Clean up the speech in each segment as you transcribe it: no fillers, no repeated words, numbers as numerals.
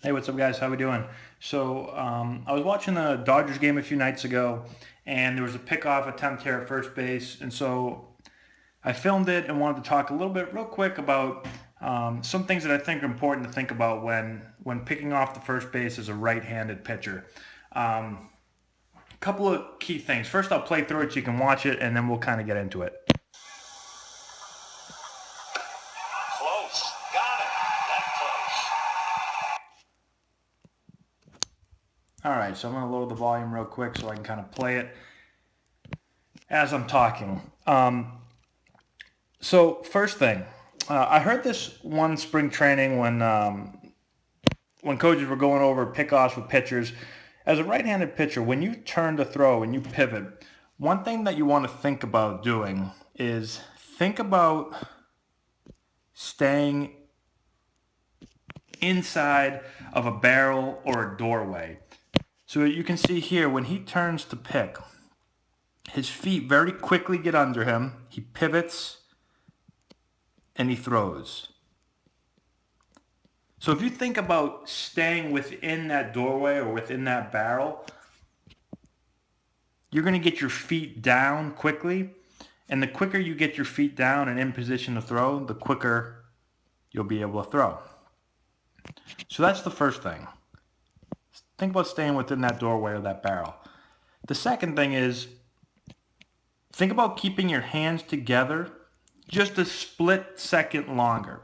Hey, what's up, guys? How we doing? I was watching the Dodgers game a few nights ago, and there was a pickoff attempt here at first base, and so I filmed it and wanted to talk a little bit, real quick, about some things that I think are important to think about when picking off the first base as a right-handed pitcher. A couple of key things. First, I'll play through it so you can watch it, and then we'll kind of get into it. Close. Got it. That All right, so I'm going to lower the volume real quick so I can kind of play it as I'm talking. So first thing, I heard this one spring training when coaches were going over pickoffs with pitchers. As a right-handed pitcher, when you turn to throw and you pivot, one thing that you want to think about doing is think about staying inside of a barrel or a doorway. So you can see here, when he turns to pick, his feet very quickly get under him. He pivots and he throws. So if you think about staying within that doorway or within that barrel, you're going to get your feet down quickly. And the quicker you get your feet down and in position to throw, the quicker you'll be able to throw. So that's the first thing. Think about staying within that doorway or that barrel. The second thing is, think about keeping your hands together just a split second longer.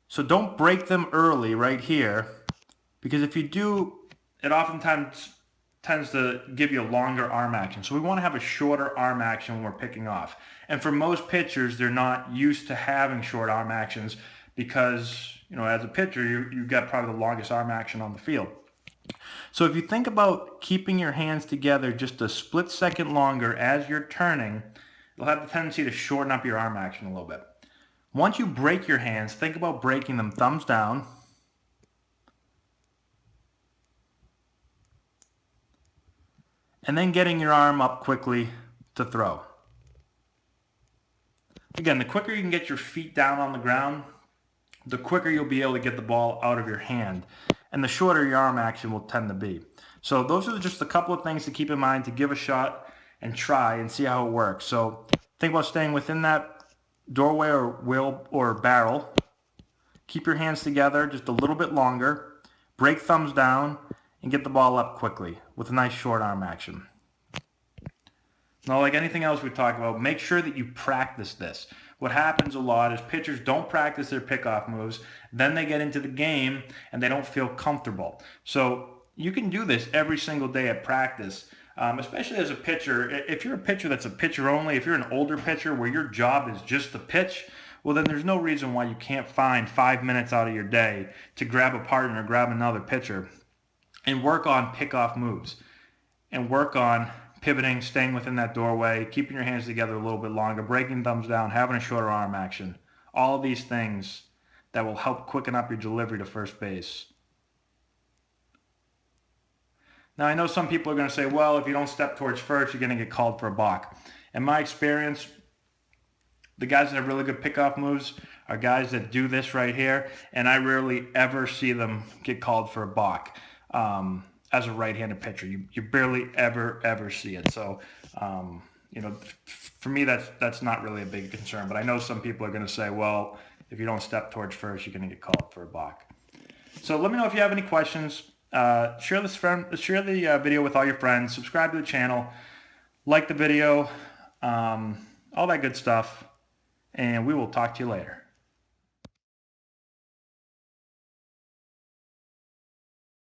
So don't break them early right here, because if you do, it oftentimes tends to give you a longer arm action. So we want to have a shorter arm action when we're picking off. And for most pitchers, they're not used to having short arm actions because, as a pitcher, you've got probably the longest arm action on the field. So if you think about keeping your hands together just a split second longer as you're turning, you'll have the tendency to shorten up your arm action a little bit. Once you break your hands, think about breaking them thumbs down. And then getting your arm up quickly to throw. Again, the quicker you can get your feet down on the ground, the quicker you'll be able to get the ball out of your hand. And the shorter your arm action will tend to be. So those are just a couple of things to keep in mind, to give a shot and try and see how it works. So think about staying within that doorway or wheel or barrel. Keep your hands together just a little bit longer. Break thumbs down and get the ball up quickly with a nice short arm action. Now, like anything else we talk about, make sure that you practice this. What happens a lot is pitchers don't practice their pickoff moves, then they get into the game and they don't feel comfortable. So you can do this every single day at practice, especially as a pitcher. If you're a pitcher that's a pitcher only, if you're an older pitcher where your job is just to pitch, well, then there's no reason why you can't find 5 minutes out of your day to grab a partner or grab another pitcher and work on pickoff moves and work on pivoting, staying within that doorway, keeping your hands together a little bit longer, breaking thumbs down, having a shorter arm action. All of these things that will help quicken up your delivery to first base. Now, I know some people are going to say, well, if you don't step towards first, you're going to get called for a balk. In my experience, the guys that have really good pickoff moves are guys that do this right here, and I rarely ever see them get called for a balk. As a right-handed pitcher, you barely ever see it. So, for me, that's not really a big concern. But I know some people are going to say, well, if you don't step towards first, you're going to get called for a balk. So let me know if you have any questions. Share the video with all your friends. Subscribe to the channel. Like the video. All that good stuff. And we will talk to you later.